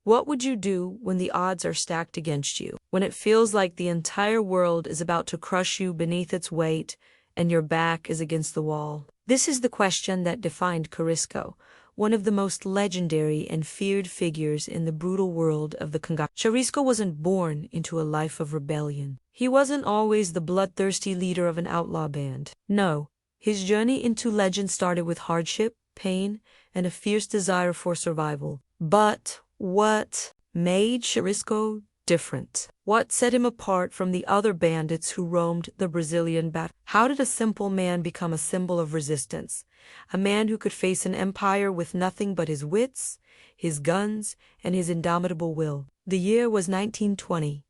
What would you do when the odds are stacked against you? When it feels like the entire world is about to crush you beneath its weight and your back is against the wall? This is the question that defined Corisco, one of the most legendary and feared figures in the brutal world of the Cangaco. Corisco wasn't born into a life of rebellion. He wasn't always the bloodthirsty leader of an outlaw band. No, his journey into legend started with hardship, pain, and a fierce desire for survival. But what made Corisco different? What set him apart from the other bandits who roamed the Brazilian battlefield? How did a simple man become a symbol of resistance? A man who could face an empire with nothing but his wits, his guns, and his indomitable will. The year was 1920.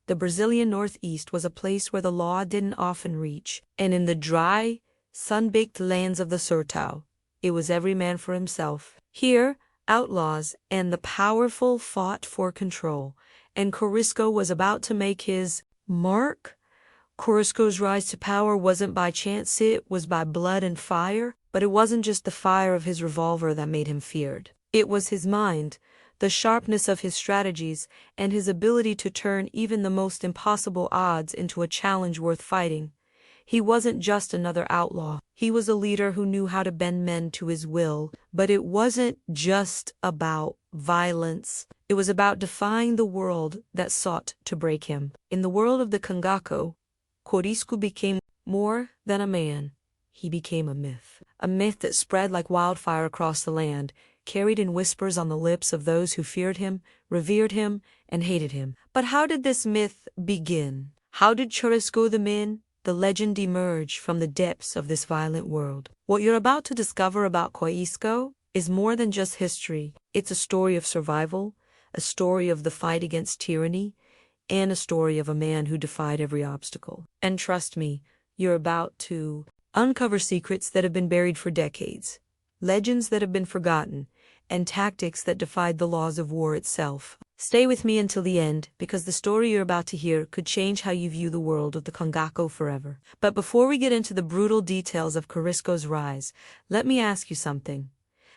The Brazilian Northeast was a place where the law didn't often reach, and in the dry, sun-baked lands of the Sertão, it was every man for himself. Here, outlaws and the powerful fought for control, and Corisco was about to make his mark. Corisco's rise to power wasn't by chance, it was by blood and fire, but it wasn't just the fire of his revolver that made him feared. It was his mind, the sharpness of his strategies, and his ability to turn even the most impossible odds into a challenge worth fighting. He wasn't just another outlaw. He was a leader who knew how to bend men to his will, but it wasn't just about violence. It was about defying the world that sought to break him. In the world of the Cangaco, Corisco became more than a man. He became a myth that spread like wildfire across the land, carried in whispers on the lips of those who feared him, revered him, and hated him. But how did this myth begin? How did Corisco the legend emerge from the depths of this violent world? What you're about to discover about Corisco is more than just history. It's a story of survival, a story of the fight against tyranny, and a story of a man who defied every obstacle. And trust me, you're about to uncover secrets that have been buried for decades, legends that have been forgotten, and tactics that defied the laws of war itself. Stay with me until the end, because the story you're about to hear could change how you view the world of the Cangaco forever. But before we get into the brutal details of Corisco's rise, let me ask you something.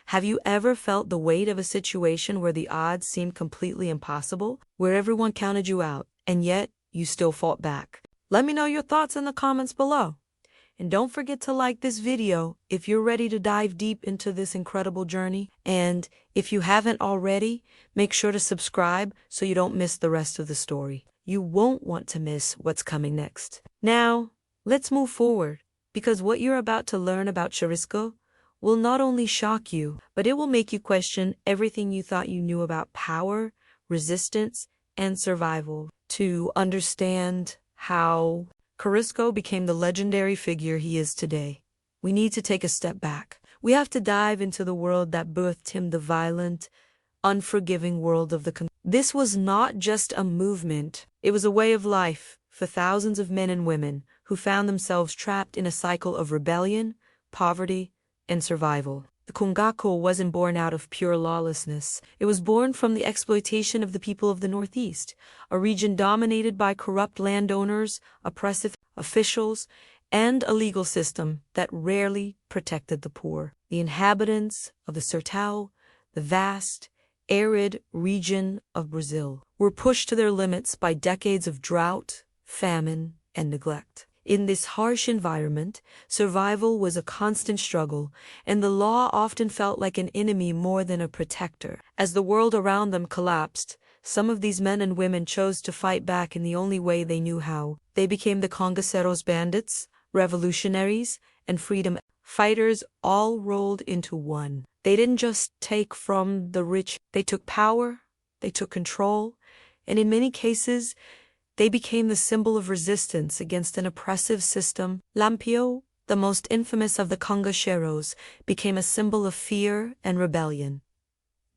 Have you ever felt the weight of a situation where the odds seemed completely impossible, where everyone counted you out, and yet you still fought back? Let me know your thoughts in the comments below. And don't forget to like this video if you're ready to dive deep into this incredible journey. And if you haven't already, make sure to subscribe so you don't miss the rest of the story. You won't want to miss what's coming next. Now, let's move forward, because what you're about to learn about Corisco will not only shock you, but it will make you question everything you thought you knew about power, resistance, and survival. To understand how Corisco became the legendary figure he is today, we need to take a step back. We have to dive into the world that birthed him, the violent, unforgiving world of the Cangaco. This was not just a movement, it was a way of life for thousands of men and women who found themselves trapped in a cycle of rebellion, poverty, and survival. The Cangaco wasn't born out of pure lawlessness. It was born from the exploitation of the people of the Northeast, a region dominated by corrupt landowners, oppressive officials, and a legal system that rarely protected the poor. The inhabitants of the Sertão, the vast, arid region of Brazil, were pushed to their limits by decades of drought, famine, and neglect. In this harsh environment, survival was a constant struggle, and the law often felt like an enemy more than a protector. As the world around them collapsed, some of these men and women chose to fight back in the only way they knew how. They became the Cangaceiros bandits, revolutionaries, and freedom fighters, all rolled into one. They didn't just take from the rich, they took power, they took control, and in many cases, they became the symbol of resistance against an oppressive system. Lampião, the most infamous of the Cangaceiros, became a symbol of fear and rebellion.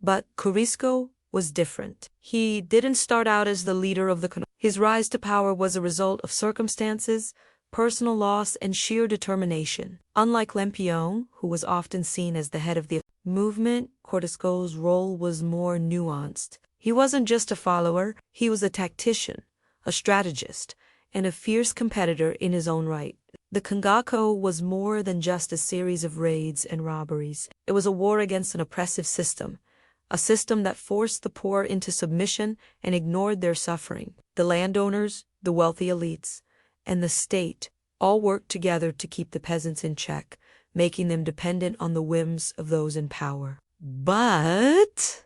But Corisco was different. He didn't start out as the leader of the Cangaco. His rise to power was a result of circumstances, personal loss, and sheer determination. Unlike Lampião, who was often seen as the head of the movement, Corisco's role was more nuanced. He wasn't just a follower, he was a tactician, a strategist, and a fierce competitor in his own right. The Cangaco was more than just a series of raids and robberies. It was a war against an oppressive system, a system that forced the poor into submission and ignored their suffering. The landowners, the wealthy elites, and the state all worked together to keep the peasants in check, making them dependent on the whims of those in power. But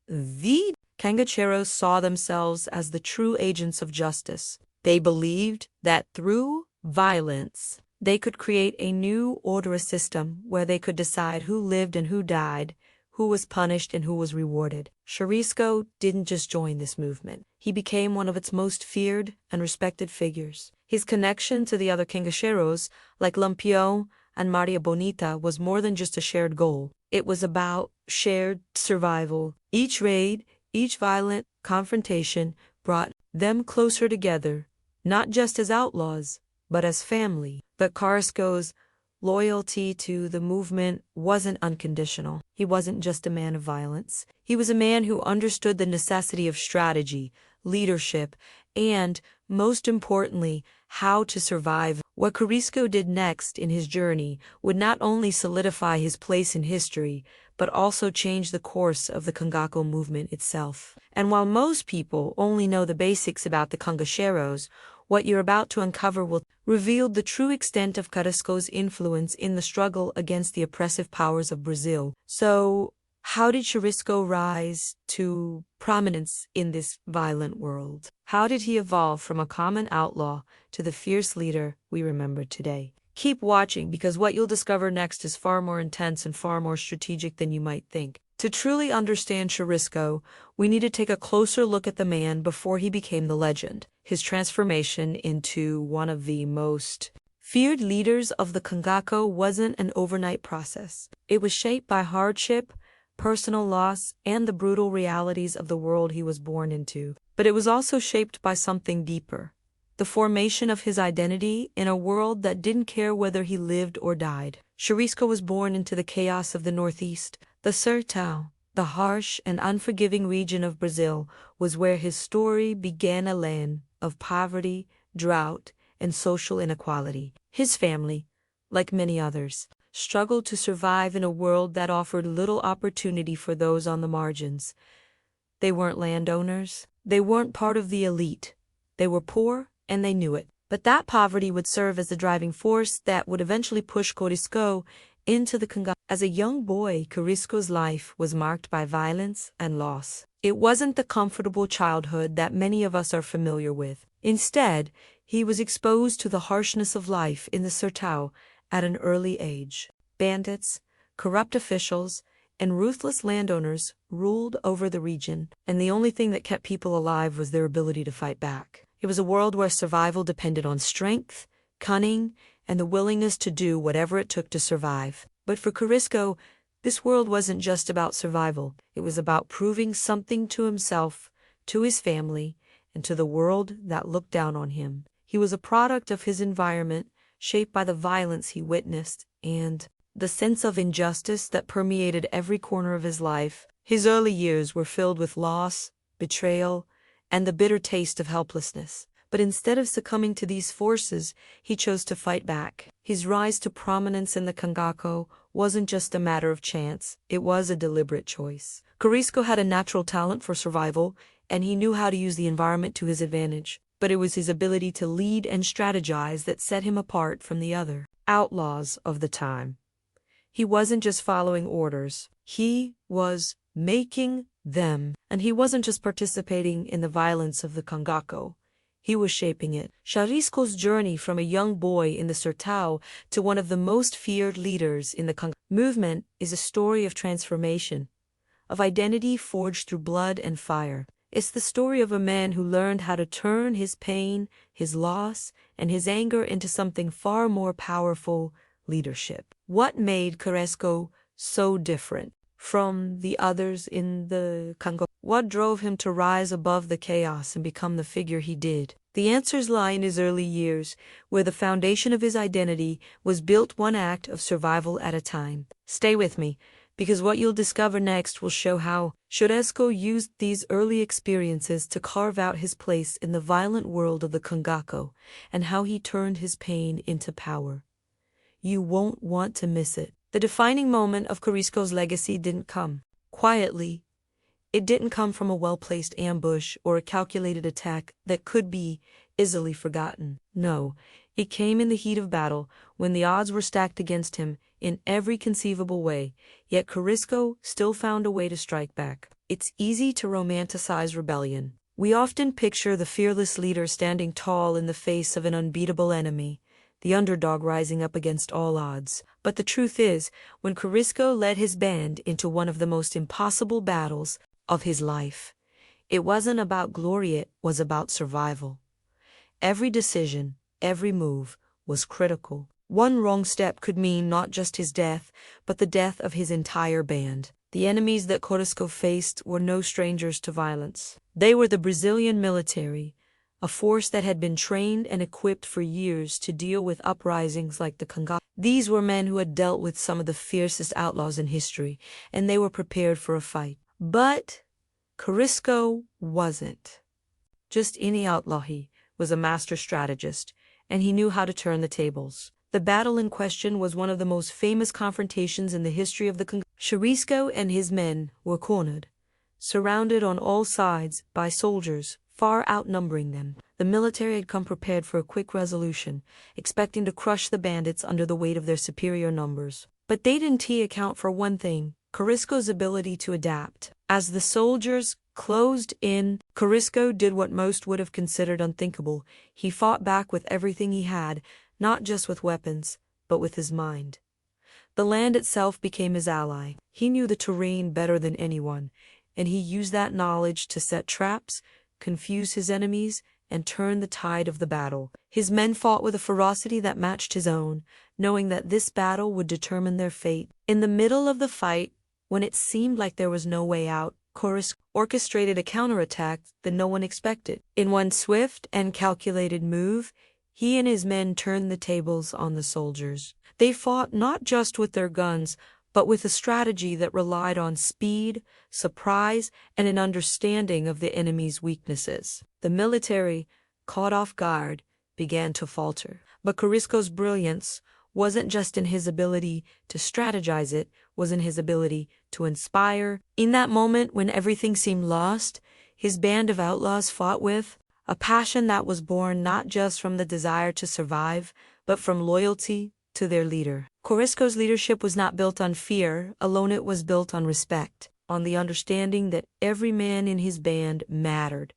the Cangacheros saw themselves as the true agents of justice. They believed that through violence, they could create a new order, a system where they could decide who lived and who died, who was punished and who was rewarded. Corisco didn't just join this movement. He became one of its most feared and respected figures. His connection to the other Cangacheros, like Lampion and Maria Bonita, was more than just a shared goal. It was about shared survival. Each raid, each violent confrontation brought them closer together, not just as outlaws, but as family. But Corisco's loyalty to the movement wasn't unconditional. He wasn't just a man of violence. He was a man who understood the necessity of strategy, leadership, and, most importantly, how to survive. What Corisco did next in his journey would not only solidify his place in history, but also change the course of the Cangaco movement itself. And while most people only know the basics about the Cangacheros, what you're about to uncover will reveal the true extent of Corisco's influence in the struggle against the oppressive powers of Brazil. So, how did Corisco rise to prominence in this violent world? How did he evolve from a common outlaw to the fierce leader we remember today? Keep watching, because what you'll discover next is far more intense and far more strategic than you might think. To truly understand Corisco, we need to take a closer look at the man before he became the legend. His transformation into one of the most feared leaders of the Cangaco wasn't an overnight process. It was shaped by hardship, personal loss, and the brutal realities of the world he was born into. But it was also shaped by something deeper: the formation of his identity in a world that didn't care whether he lived or died. Corisco was born into the chaos of the Northeast. The Sertão, the harsh and unforgiving region of Brazil, was where his story began, a land of poverty, drought, and social inequality. His family, like many others, struggled to survive in a world that offered little opportunity for those on the margins. They weren't landowners. They weren't part of the elite. They were poor, and they knew it. But that poverty would serve as the driving force that would eventually push Corisco into the Cangaco. As a young boy, Corisco's life was marked by violence and loss. It wasn't the comfortable childhood that many of us are familiar with. Instead, he was exposed to the harshness of life in the Sertão at an early age. Bandits, corrupt officials, and ruthless landowners ruled over the region, and the only thing that kept people alive was their ability to fight back. It was a world where survival depended on strength, cunning, and the willingness to do whatever it took to survive. But for Corisco, this world wasn't just about survival. It was about proving something to himself, to his family, and to the world that looked down on him. He was a product of his environment, shaped by the violence he witnessed and the sense of injustice that permeated every corner of his life. His early years were filled with loss, betrayal, and the bitter taste of helplessness. But instead of succumbing to these forces, he chose to fight back. His rise to prominence in the Cangaco wasn't just a matter of chance, it was a deliberate choice. Corisco had a natural talent for survival, and he knew how to use the environment to his advantage. But it was his ability to lead and strategize that set him apart from the other outlaws of the time. He wasn't just following orders, he was making them. And he wasn't just participating in the violence of the Cangaco, he was shaping it. Corisco's journey from a young boy in the Sertão to one of the most feared leaders in the Cangaco movement is a story of transformation, of identity forged through blood and fire. It's the story of a man who learned how to turn his pain, his loss, and his anger into something far more powerful: leadership. What made Corisco so different from the others in the Cangaco? What drove him to rise above the chaos and become the figure he did? The answers lie in his early years, where the foundation of his identity was built one act of survival at a time. Stay with me, because what you'll discover next will show how Corisco used these early experiences to carve out his place in the violent world of the Cangaco, and how he turned his pain into power. You won't want to miss it. The defining moment of Corisco's legacy didn't come quietly. It didn't come from a well-placed ambush or a calculated attack that could be easily forgotten. No, it came in the heat of battle, when the odds were stacked against him in every conceivable way, yet Corisco still found a way to strike back. It's easy to romanticize rebellion. We often picture the fearless leader standing tall in the face of an unbeatable enemy, the underdog rising up against all odds. But the truth is, when Corisco led his band into one of the most impossible battles of his life, it wasn't about glory, it was about survival. Every decision, every move was critical. One wrong step could mean not just his death, but the death of his entire band. The enemies that Corisco faced were no strangers to violence. They were the Brazilian military, a force that had been trained and equipped for years to deal with uprisings like the Cangaco. These were men who had dealt with some of the fiercest outlaws in history, and they were prepared for a fight. But Corisco wasn't just any outlaw. He was a master strategist, and he knew how to turn the tables. The battle in question was one of the most famous confrontations in the history of the Cangaco. Corisco and his men were cornered, surrounded on all sides by soldiers far outnumbering them. The military had come prepared for a quick resolution, expecting to crush the bandits under the weight of their superior numbers. But they didn't account for one thing: Corisco's ability to adapt. As the soldiers closed in, Corisco did what most would have considered unthinkable. He fought back with everything he had, not just with weapons, but with his mind. The land itself became his ally. He knew the terrain better than anyone, and he used that knowledge to set traps, confuse his enemies, and turn the tide of the battle. His men fought with a ferocity that matched his own, knowing that this battle would determine their fate. In the middle of the fight, when it seemed like there was no way out, Corisco orchestrated a counterattack that no one expected. In one swift and calculated move, he and his men turned the tables on the soldiers. They fought not just with their guns, but with a strategy that relied on speed, surprise, and an understanding of the enemy's weaknesses. The military, caught off guard, began to falter. But Corisco's brilliance wasn't just in his ability to strategize, it was in his ability to inspire. In that moment when everything seemed lost, his band of outlaws fought with a passion that was born not just from the desire to survive, but from loyalty to their leader. Corisco's leadership was not built on fear alone, it was built on respect, on the understanding that every man in his band mattered,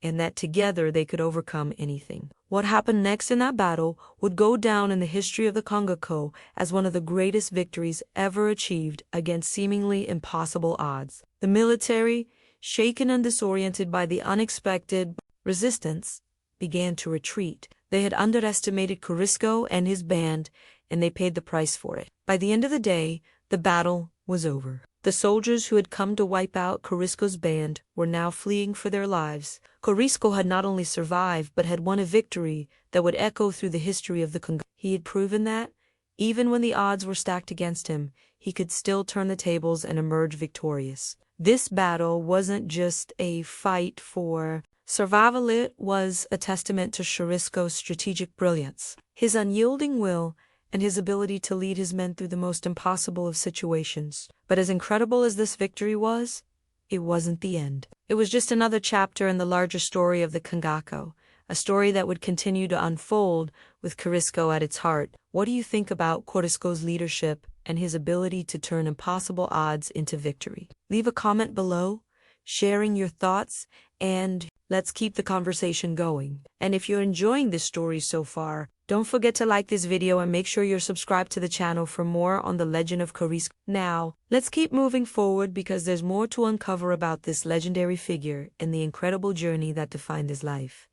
and that together they could overcome anything. What happened next in that battle would go down in the history of the Cangaco as one of the greatest victories ever achieved against seemingly impossible odds. The military, shaken and disoriented by the unexpected resistance, began to retreat. They had underestimated Corisco and his band, and they paid the price for it. By the end of the day, the battle was over. The soldiers who had come to wipe out Corisco's band were now fleeing for their lives. Corisco had not only survived, but had won a victory that would echo through the history of the Cangaco. He had proven that, even when the odds were stacked against him, he could still turn the tables and emerge victorious. This battle wasn't just a fight for survival, it was a testament to Corisco's strategic brilliance, his unyielding will, and his ability to lead his men through the most impossible of situations. But as incredible as this victory was, it wasn't the end. It was just another chapter in the larger story of the Cangaco, a story that would continue to unfold with Corisco at its heart. What do you think about Corisco's leadership and his ability to turn impossible odds into victory? Leave a comment below, sharing your thoughts, and let's keep the conversation going. And if you're enjoying this story so far, don't forget to like this video and make sure you're subscribed to the channel for more on the legend of Corisco. Now, let's keep moving forward because there's more to uncover about this legendary figure and the incredible journey that defined his life.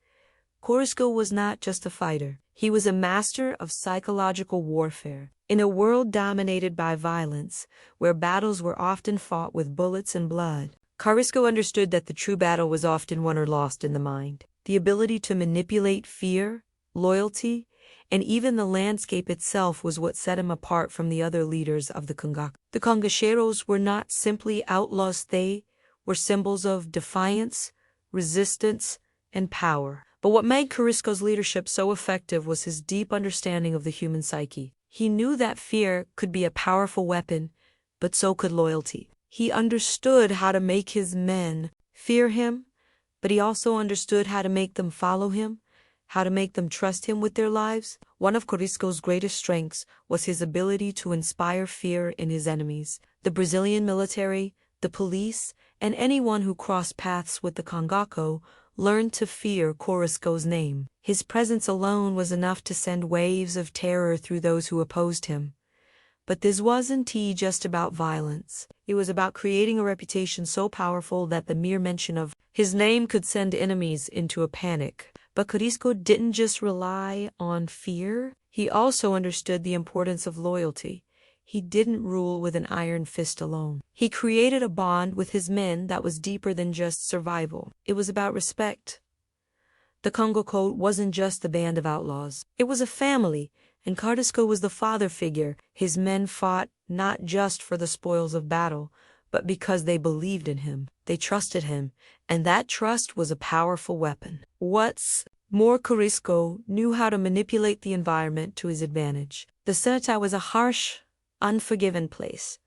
Corisco was not just a fighter. He was a master of psychological warfare. In a world dominated by violence, where battles were often fought with bullets and blood, Corisco understood that the true battle was often won or lost in the mind. The ability to manipulate fear, loyalty, and even the landscape itself was what set him apart from the other leaders of the Cangaco. The Cangaceros were not simply outlaws, they were symbols of defiance, resistance, and power. But what made Corisco's leadership so effective was his deep understanding of the human psyche. He knew that fear could be a powerful weapon, but so could loyalty. He understood how to make his men fear him, but he also understood how to make them follow him, how to make them trust him with their lives. One of Corisco's greatest strengths was his ability to inspire fear in his enemies. The Brazilian military, the police, and anyone who crossed paths with the Cangaco learned to fear Corisco's name. His presence alone was enough to send waves of terror through those who opposed him. But this wasn't just about violence. It was about creating a reputation so powerful that the mere mention of his name could send enemies into a panic. But Corisco didn't just rely on fear. He also understood the importance of loyalty. He didn't rule with an iron fist alone. He created a bond with his men that was deeper than just survival. It was about respect. The Cangaco wasn't just a band of outlaws. It was a family, and Corisco was the father figure. His men fought not just for the spoils of battle, but because they believed in him. They trusted him, and that trust was a powerful weapon. What's more, Corisco knew how to manipulate the environment to his advantage. The Cenote was a harsh, unforgiving place,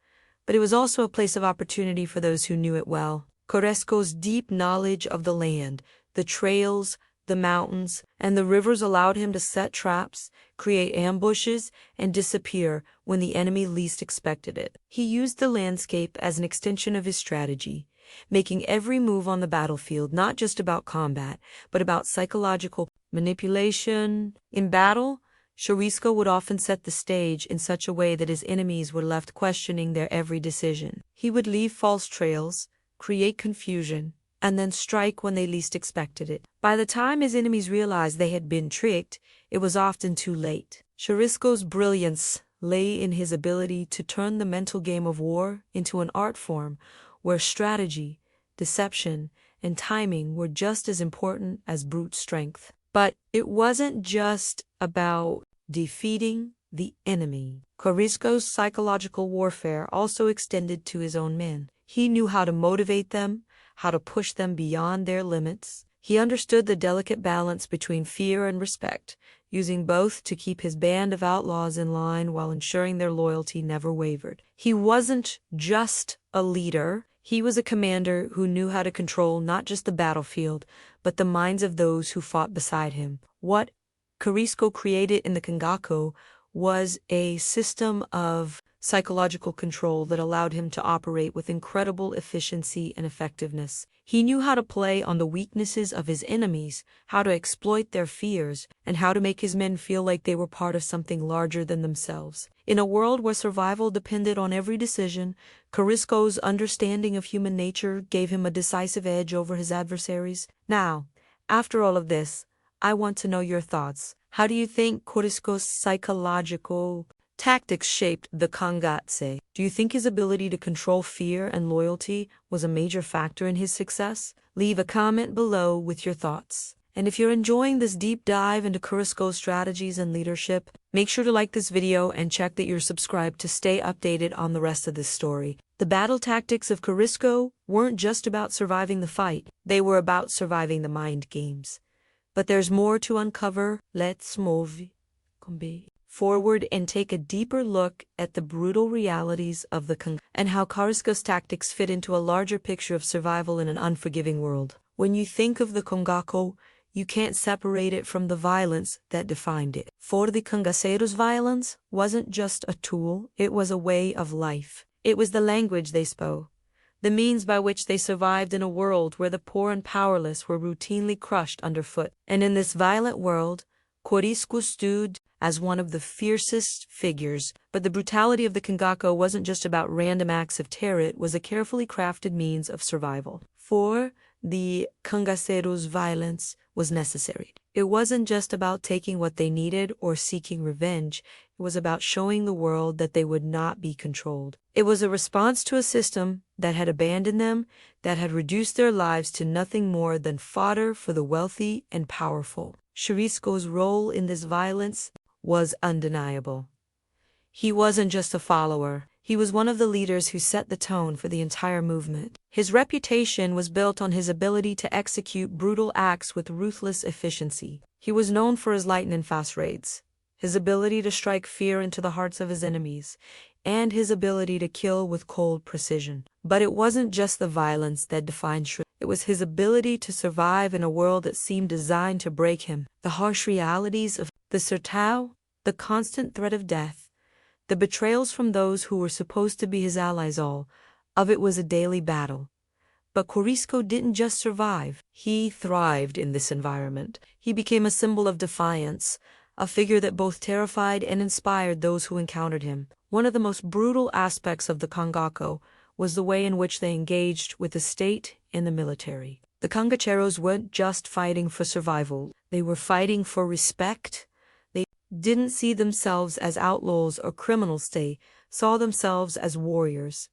but it was also a place of opportunity for those who knew it well. Corisco's deep knowledge of the land, the trails, the mountains, and the rivers allowed him to set traps, create ambushes, and disappear when the enemy least expected it. He used the landscape as an extension of his strategy, making every move on the battlefield not just about combat, but about psychological manipulation. In battle, Corisco would often set the stage in such a way that his enemies were left questioning their every decision. He would leave false trails, create confusion, and then strike when they least expected it. By the time his enemies realized they had been tricked, it was often too late. Corisco's brilliance lay in his ability to turn the mental game of war into an art form where strategy, deception, and timing were just as important as brute strength. But it wasn't just about defeating the enemy. Corisco's psychological warfare also extended to his own men. He knew how to motivate them, how to push them beyond their limits. He understood the delicate balance between fear and respect, using both to keep his band of outlaws in line while ensuring their loyalty never wavered. He wasn't just a leader. He was a commander who knew how to control not just the battlefield, but the minds of those who fought beside him. What Corisco created in the Cangaco was a system of psychological control that allowed him to operate with incredible efficiency and effectiveness. He knew how to play on the weaknesses of his enemies, how to exploit their fears, and how to make his men feel like they were part of something larger than themselves. In a world where survival depended on every decision, Corisco's understanding of human nature gave him a decisive edge over his adversaries. Now, after all of this, I want to know your thoughts. How do you think Corisco's psychological tactics shaped the Cangace? Do you think his ability to control fear and loyalty was a major factor in his success? Leave a comment below with your thoughts. And if you're enjoying this deep dive into Corisco's strategies and leadership, make sure to like this video and check that you're subscribed to stay updated on the rest of this story. The battle tactics of Corisco weren't just about surviving the fight. They were about surviving the mind games. But there's more to uncover. Let's move forward and take a deeper look at the brutal realities of the Cangaco and how Corisco's tactics fit into a larger picture of survival in an unforgiving world. When you think of the Cangaco, you can't separate it from the violence that defined it. For the Cangaceros, violence wasn't just a tool, it was a way of life. It was the language they spoke, the means by which they survived in a world where the poor and powerless were routinely crushed underfoot. And in this violent world, Corisco stood as one of the fiercest figures. But the brutality of the Cangaco wasn't just about random acts of terror, it was a carefully crafted means of survival. For the Cangaceros, violence was necessary. It wasn't just about taking what they needed or seeking revenge. It was about showing the world that they would not be controlled. It was a response to a system that had abandoned them, that had reduced their lives to nothing more than fodder for the wealthy and powerful. Corisco's role in this violence was undeniable. He wasn't just a follower. He was one of the leaders who set the tone for the entire movement. His reputation was built on his ability to execute brutal acts with ruthless efficiency. He was known for his lightning-fast raids, his ability to strike fear into the hearts of his enemies, and his ability to kill with cold precision. But it wasn't just the violence that defined Shri. It was his ability to survive in a world that seemed designed to break him. The harsh realities of the Sertao, the constant threat of death, the betrayals from those who were supposed to be his allies, all of it was a daily battle. But Corisco didn't just survive, he thrived in this environment. He became a symbol of defiance, a figure that both terrified and inspired those who encountered him. One of the most brutal aspects of the Cangaco was the way in which they engaged with the state and the military. The Cangacheros weren't just fighting for survival, they were fighting for respect. They didn't see themselves as outlaws or criminals, they saw themselves as warriors,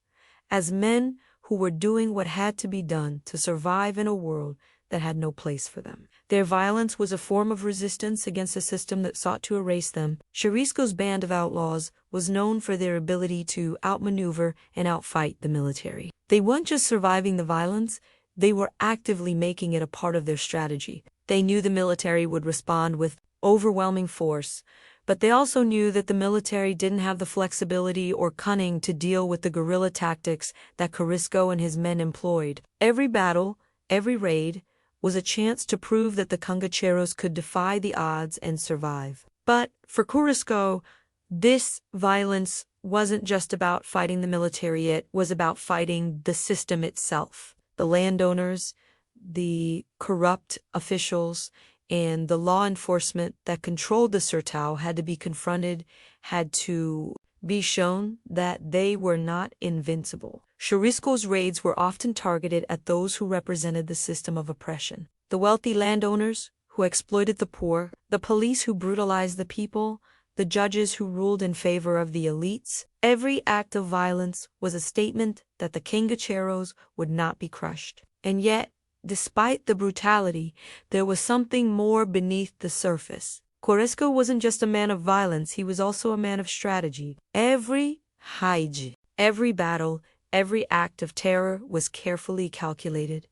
as men who were doing what had to be done to survive in a world that had no place for them. Their violence was a form of resistance against a system that sought to erase them. Corisco's band of outlaws was known for their ability to outmaneuver and outfight the military. They weren't just surviving the violence, they were actively making it a part of their strategy. They knew the military would respond with overwhelming force, but they also knew that the military didn't have the flexibility or cunning to deal with the guerrilla tactics that Corisco and his men employed. Every battle, every raid, was a chance to prove that the Cangacheros could defy the odds and survive. But for Corisco, this violence wasn't just about fighting the military, it was about fighting the system itself. The landowners, the corrupt officials, and the law enforcement that controlled the Sertao had to be confronted, had to be shown that they were not invincible. Corisco's raids were often targeted at those who represented the system of oppression. The wealthy landowners who exploited the poor, the police who brutalized the people, the judges who ruled in favor of the elites. Every act of violence was a statement that the Cangacheros would not be crushed. And yet, despite the brutality, there was something more beneath the surface. Corisco wasn't just a man of violence, he was also a man of strategy. Every raid, every battle, every act of terror was carefully calculated.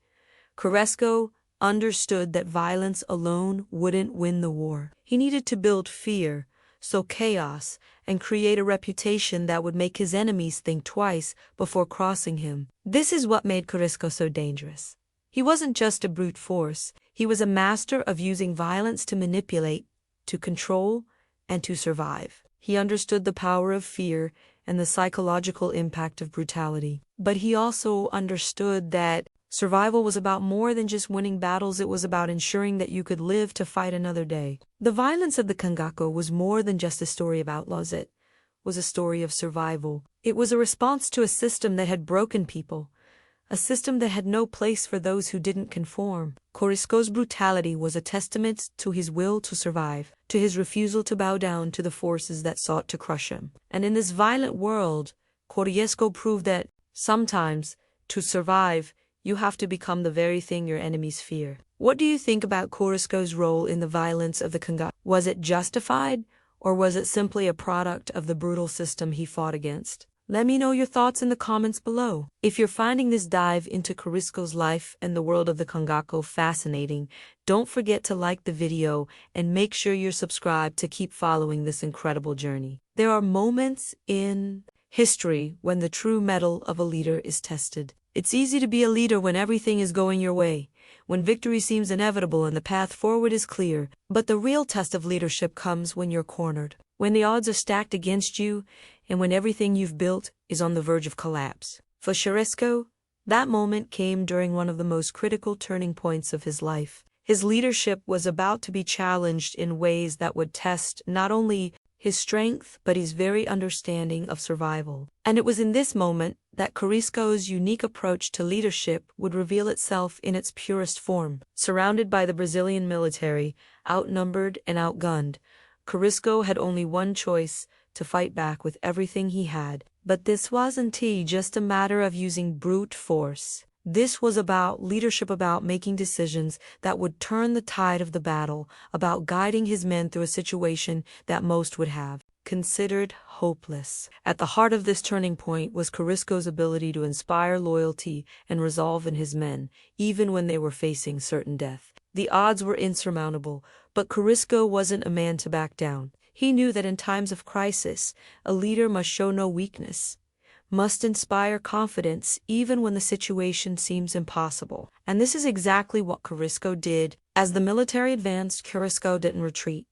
Corisco understood that violence alone wouldn't win the war. He needed to build fear, sow chaos, and create a reputation that would make his enemies think twice before crossing him. This is what made Corisco so dangerous. He wasn't just a brute force, he was a master of using violence to manipulate, to control, and to survive. He understood the power of fear and the psychological impact of brutality. But he also understood that survival was about more than just winning battles, it was about ensuring that you could live to fight another day. The violence of the Cangaco was more than just a story of outlaws, it was a story of survival. It was a response to a system that had broken people, a system that had no place for those who didn't conform. Corisco's brutality was a testament to his will to survive, to his refusal to bow down to the forces that sought to crush him. And in this violent world, Corisco proved that sometimes, to survive, you have to become the very thing your enemies fear. What do you think about Corisco's role in the violence of the Cangaco? Was it justified, or was it simply a product of the brutal system he fought against? Let me know your thoughts in the comments below. If you're finding this dive into Corisco's life and the world of the Cangaco fascinating, don't forget to like the video and make sure you're subscribed to keep following this incredible journey. There are moments in history when the true mettle of a leader is tested. It's easy to be a leader when everything is going your way, when victory seems inevitable and the path forward is clear. But the real test of leadership comes when you're cornered, when the odds are stacked against you, and when everything you've built is on the verge of collapse. For Corisco, that moment came during one of the most critical turning points of his life. His leadership was about to be challenged in ways that would test not only his strength, but his very understanding of survival. And it was in this moment that Corisco's unique approach to leadership would reveal itself in its purest form. Surrounded by the Brazilian military, outnumbered and outgunned, Corisco had only one choice: to fight back with everything he had. But this wasn't just a matter of using brute force. This was about leadership, about making decisions that would turn the tide of the battle, about guiding his men through a situation that most would have considered hopeless. At the heart of this turning point was Corisco's ability to inspire loyalty and resolve in his men, even when they were facing certain death. The odds were insurmountable, but Corisco wasn't a man to back down. He knew that in times of crisis, a leader must show no weakness, must inspire confidence even when the situation seems impossible. And this is exactly what Corisco did. As the military advanced, Corisco didn't retreat.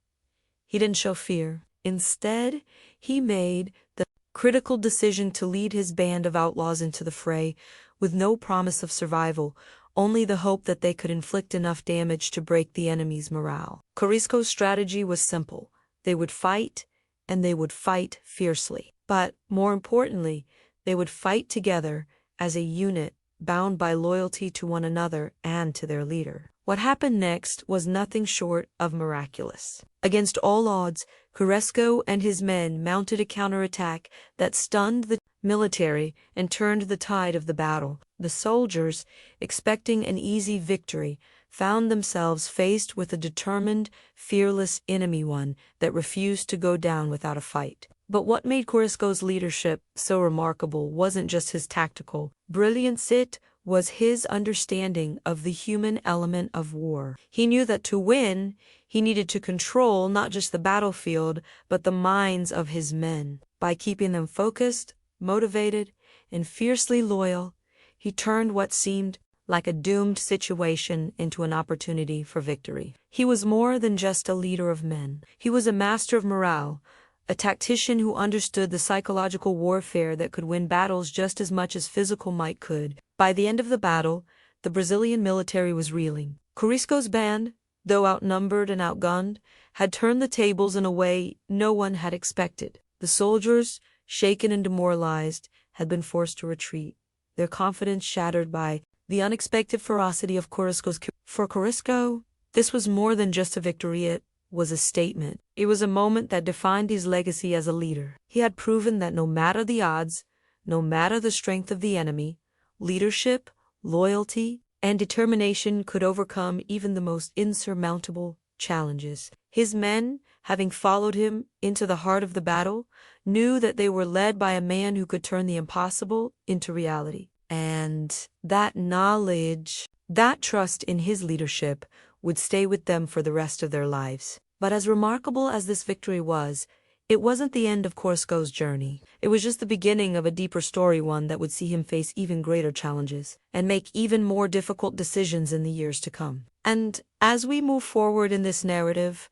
He didn't show fear. Instead, he made the critical decision to lead his band of outlaws into the fray with no promise of survival, only the hope that they could inflict enough damage to break the enemy's morale. Corisco's strategy was simple. They would fight, and they would fight fiercely. But, more importantly, they would fight together as a unit bound by loyalty to one another and to their leader. What happened next was nothing short of miraculous. Against all odds, Corisco and his men mounted a counterattack that stunned the military and turned the tide of the battle. The soldiers, expecting an easy victory, found themselves faced with a determined, fearless enemy, one that refused to go down without a fight. But what made Corisco's leadership so remarkable wasn't just his tactical brilliance, it was his understanding of the human element of war. He knew that to win, he needed to control not just the battlefield, but the minds of his men. By keeping them focused, motivated, and fiercely loyal, he turned what seemed like a doomed situation into an opportunity for victory. He was more than just a leader of men. He was a master of morale, a tactician who understood the psychological warfare that could win battles just as much as physical might could. By the end of the battle, the Brazilian military was reeling. Corisco's band, though outnumbered and outgunned, had turned the tables in a way no one had expected. The soldiers, shaken and demoralized, had been forced to retreat, their confidence shattered by the unexpected ferocity of Corisco's. For Corisco, this was more than just a victory, it was a statement. It was a moment that defined his legacy as a leader. He had proven that no matter the odds, no matter the strength of the enemy, leadership, loyalty, and determination could overcome even the most insurmountable challenges. His men, having followed him into the heart of the battle, knew that they were led by a man who could turn the impossible into reality. And that knowledge, that trust in his leadership, would stay with them for the rest of their lives. But as remarkable as this victory was, it wasn't the end of Corisco's journey. It was just the beginning of a deeper story, one that would see him face even greater challenges and make even more difficult decisions in the years to come. And as we move forward in this narrative,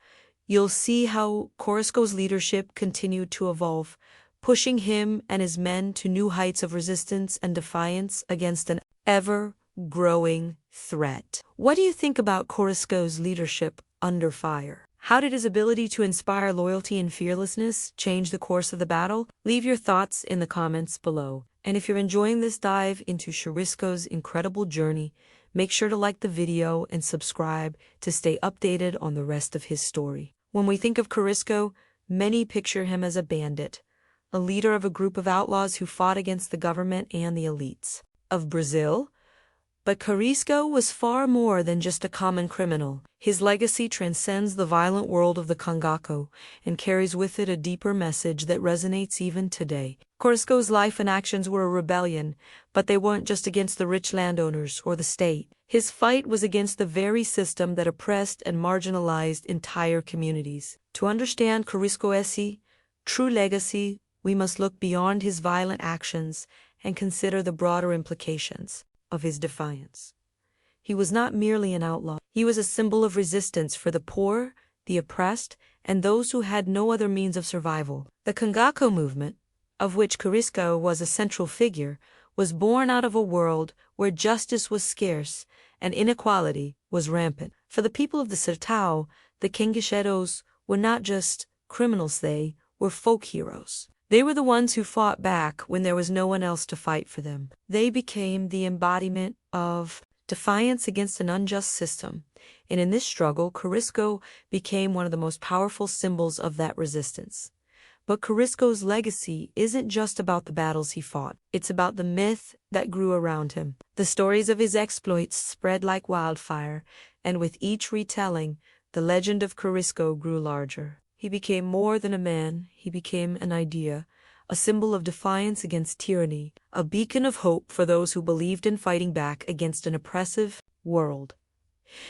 you'll see how Corisco's leadership continued to evolve, pushing him and his men to new heights of resistance and defiance against an ever-growing threat. What do you think about Corisco's leadership under fire? How did his ability to inspire loyalty and fearlessness change the course of the battle? Leave your thoughts in the comments below. And if you're enjoying this dive into Corisco's incredible journey, make sure to like the video and subscribe to stay updated on the rest of his story. When we think of Corisco, many picture him as a bandit, a leader of a group of outlaws who fought against the government and the elites of Brazil. But Corisco was far more than just a common criminal. His legacy transcends the violent world of the Cangaco and carries with it a deeper message that resonates even today. Corisco's life and actions were a rebellion, but they weren't just against the rich landowners or the state. His fight was against the very system that oppressed and marginalized entire communities. To understand Corisco's true legacy, we must look beyond his violent actions and consider the broader implications of his defiance. He was not merely an outlaw. He was a symbol of resistance for the poor, the oppressed, and those who had no other means of survival. The Cangaco movement, of which Corisco was a central figure, was born out of a world where justice was scarce and inequality was rampant. For the people of the Sertão, the Cangaceros were not just criminals, they were folk heroes. They were the ones who fought back when there was no one else to fight for them. They became the embodiment of defiance against an unjust system, and in this struggle, Corisco became one of the most powerful symbols of that resistance. But Corisco's legacy isn't just about the battles he fought. It's about the myth that grew around him. The stories of his exploits spread like wildfire, and with each retelling, the legend of Corisco grew larger. He became more than a man, he became an idea, a symbol of defiance against tyranny, a beacon of hope for those who believed in fighting back against an oppressive world.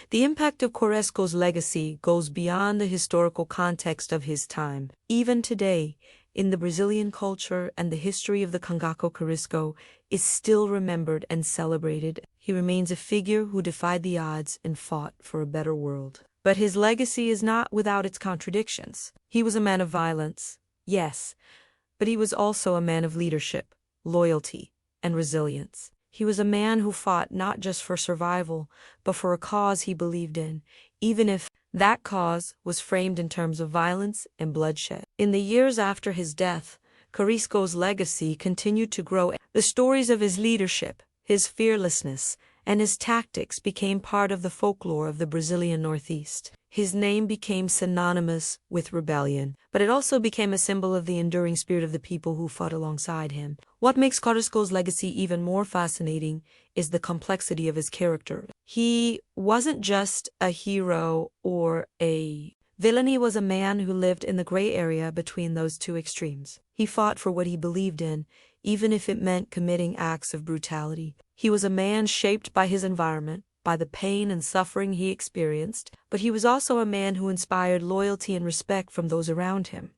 The impact of Corisco's legacy goes beyond the historical context of his time. Even today, in the Brazilian culture and the history of the Cangaco, Corisco is still remembered and celebrated. He remains a figure who defied the odds and fought for a better world. But his legacy is not without its contradictions. He was a man of violence, yes, but he was also a man of leadership, loyalty, and resilience. He was a man who fought not just for survival, but for a cause he believed in, even if that cause was framed in terms of violence and bloodshed. In the years after his death, Corisco's legacy continued to grow. The stories of his leadership, his fearlessness, and his tactics became part of the folklore of the Brazilian Northeast. His name became synonymous with rebellion, but it also became a symbol of the enduring spirit of the people who fought alongside him. What makes Corisco's legacy even more fascinating is the complexity of his character. He wasn't just a hero or a villain. He was a man who lived in the gray area between those two extremes. He fought for what he believed in, even if it meant committing acts of brutality. He was a man shaped by his environment, by the pain and suffering he experienced, but he was also a man who inspired loyalty and respect from those around him.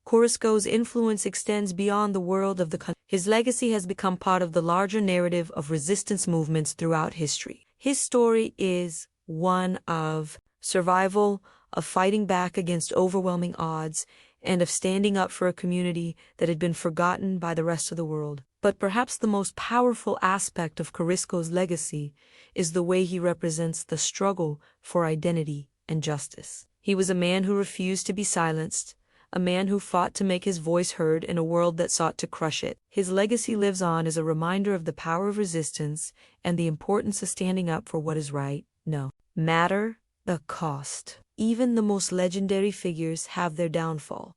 Corisco's influence extends beyond the world of the country. His legacy has become part of the larger narrative of resistance movements throughout history. His story is one of survival, of fighting back against overwhelming odds, and of standing up for a community that had been forgotten by the rest of the world. But perhaps the most powerful aspect of Corisco's legacy is the way he represents the struggle for identity and justice. He was a man who refused to be silenced, a man who fought to make his voice heard in a world that sought to crush it. His legacy lives on as a reminder of the power of resistance and the importance of standing up for what is right, no matter the cost. Even the most legendary figures have their downfall,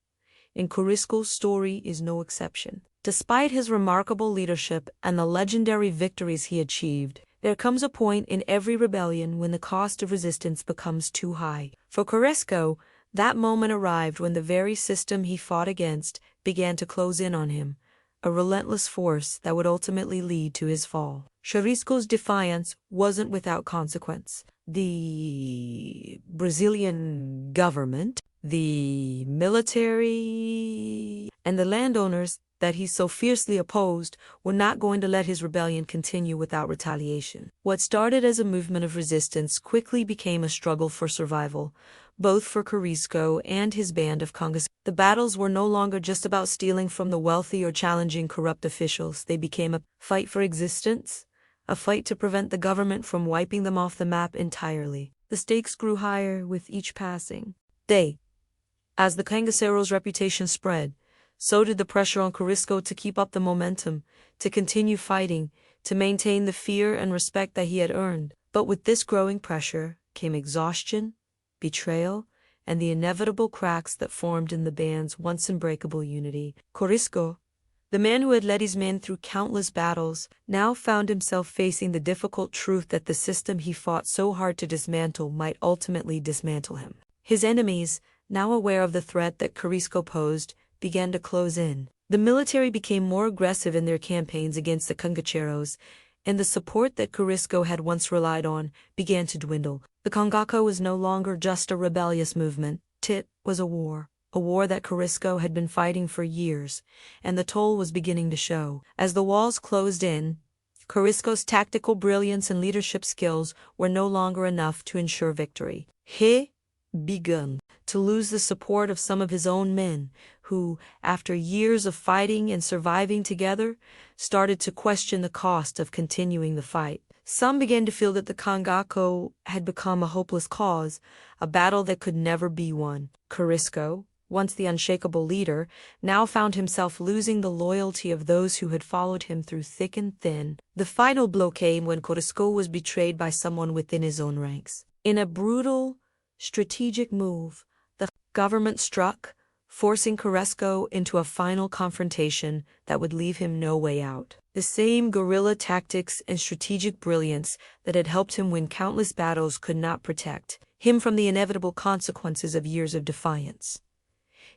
and Corisco's story is no exception. Despite his remarkable leadership and the legendary victories he achieved, there comes a point in every rebellion when the cost of resistance becomes too high. For Corisco, that moment arrived when the very system he fought against began to close in on him, a relentless force that would ultimately lead to his fall. Corisco's defiance wasn't without consequence. The Brazilian government, the military, and the landowners that he so fiercely opposed were not going to let his rebellion continue without retaliation. What started as a movement of resistance quickly became a struggle for survival, both for Corisco and his band of Congas. The battles were no longer just about stealing from the wealthy or challenging corrupt officials. They became a fight for existence, a fight to prevent the government from wiping them off the map entirely. The stakes grew higher with each passing day. As the Cangacero's reputation spread, so did the pressure on Corisco to keep up the momentum, to continue fighting, to maintain the fear and respect that he had earned. But with this growing pressure came exhaustion, betrayal, and the inevitable cracks that formed in the band's once unbreakable unity. Corisco, the man who had led his men through countless battles, now found himself facing the difficult truth that the system he fought so hard to dismantle might ultimately dismantle him. His enemies, now aware of the threat that Corisco posed, began to close in. The military became more aggressive in their campaigns against the Cangaceros, and the support that Corisco had once relied on began to dwindle. The Cangaco was no longer just a rebellious movement. It was a war that Corisco had been fighting for years, and the toll was beginning to show. As the walls closed in, Corisco's tactical brilliance and leadership skills were no longer enough to ensure victory. He began to lose the support of some of his own men, who, after years of fighting and surviving together, started to question the cost of continuing the fight. Some began to feel that the Cangaco had become a hopeless cause, a battle that could never be won. Corisco, once the unshakable leader, now found himself losing the loyalty of those who had followed him through thick and thin. The final blow came when Corisco was betrayed by someone within his own ranks. In a brutal, strategic move, the government struck, forcing Corisco into a final confrontation that would leave him no way out. The same guerrilla tactics and strategic brilliance that had helped him win countless battles could not protect him from the inevitable consequences of years of defiance.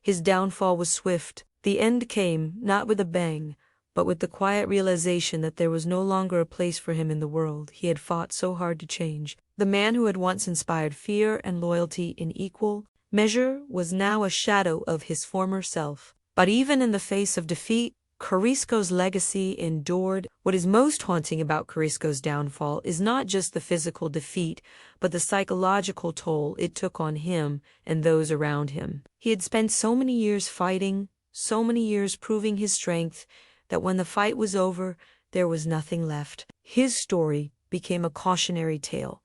His downfall was swift. The end came, not with a bang, but with the quiet realization that there was no longer a place for him in the world he had fought so hard to change. The man who had once inspired fear and loyalty in equal measure was now a shadow of his former self. But even in the face of defeat, Corisco's legacy endured. What is most haunting about Corisco's downfall is not just the physical defeat, but the psychological toll it took on him and those around him. He had spent so many years fighting, so many years proving his strength, that when the fight was over, there was nothing left. His story became a cautionary tale,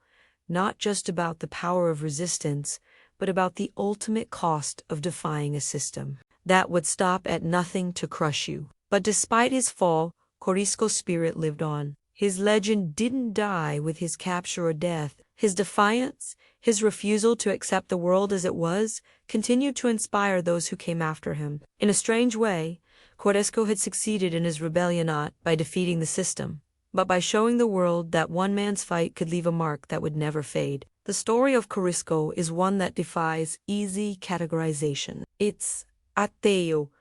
not just about the power of resistance, but about the ultimate cost of defying a system that would stop at nothing to crush you. But despite his fall, Corisco's spirit lived on. His legend didn't die with his capture or death. His defiance, his refusal to accept the world as it was, continued to inspire those who came after him. In a strange way, Corisco had succeeded in his rebellion not by defeating the system, but by showing the world that one man's fight could leave a mark that would never fade. The story of Corisco is one that defies easy categorization. It's a tale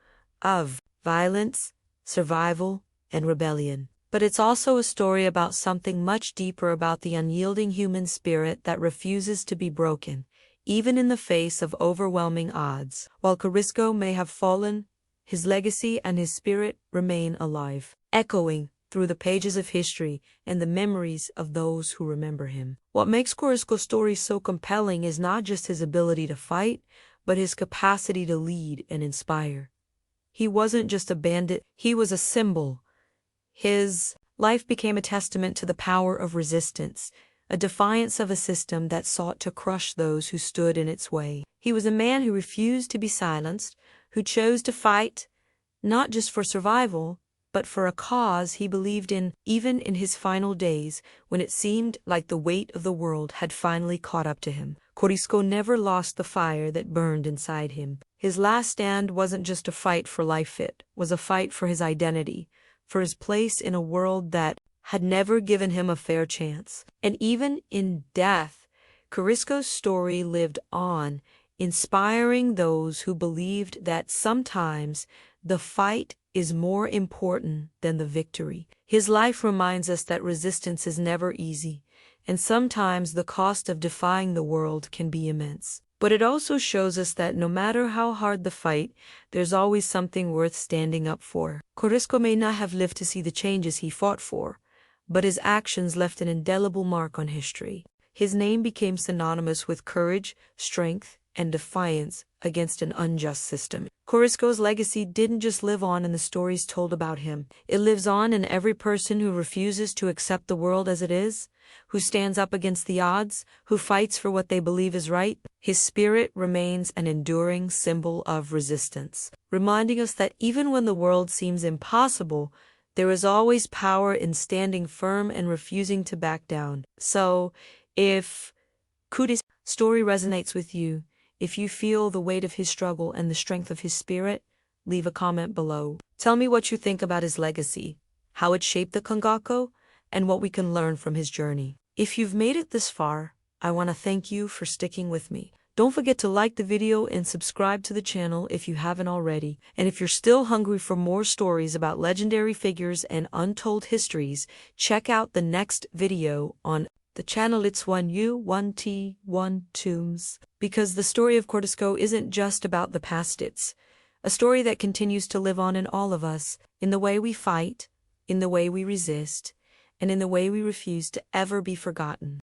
of violence, survival, and rebellion. But it's also a story about something much deeper, about the unyielding human spirit that refuses to be broken, even in the face of overwhelming odds. While Corisco may have fallen, his legacy and his spirit remain alive, echoing through the pages of history and the memories of those who remember him. What makes Corisco's story so compelling is not just his ability to fight, but his capacity to lead and inspire. He wasn't just a bandit, he was a symbol. His life became a testament to the power of resistance, a defiance of a system that sought to crush those who stood in its way. He was a man who refused to be silenced, who chose to fight, not just for survival, but for a cause he believed in, even in his final days, when it seemed like the weight of the world had finally caught up to him. Corisco never lost the fire that burned inside him. His last stand wasn't just a fight for life, it was a fight for his identity, for his place in a world that had never given him a fair chance. And even in death, Corisco's story lived on, inspiring those who believed that sometimes the fight is more important than the victory. His life reminds us that resistance is never easy, and sometimes the cost of defying the world can be immense. But it also shows us that no matter how hard the fight, there's always something worth standing up for. Corisco may not have lived to see the changes he fought for, but his actions left an indelible mark on history. His name became synonymous with courage, strength, and defiance against an unjust system. Corisco's legacy didn't just live on in the stories told about him. It lives on in every person who refuses to accept the world as it is, who stands up against the odds, who fights for what they believe is right. His spirit remains an enduring symbol of resistance, reminding us that even when the world seems impossible, there is always power in standing firm and refusing to back down. So, if Corisco's story resonates with you, if you feel the weight of his struggle and the strength of his spirit, leave a comment below. Tell me what you think about his legacy, how it shaped the Cangaco, and what we can learn from his journey. If you've made it this far, I want to thank you for sticking with me. Don't forget to like the video and subscribe to the channel if you haven't already. And if you're still hungry for more stories about legendary figures and untold histories, check out the next video on the channel. It's 1U, 1T, 1 Tombs. Because the story of Corisco isn't just about the past, it's a story that continues to live on in all of us, in the way we fight, in the way we resist, and in the way we refuse to ever be forgotten.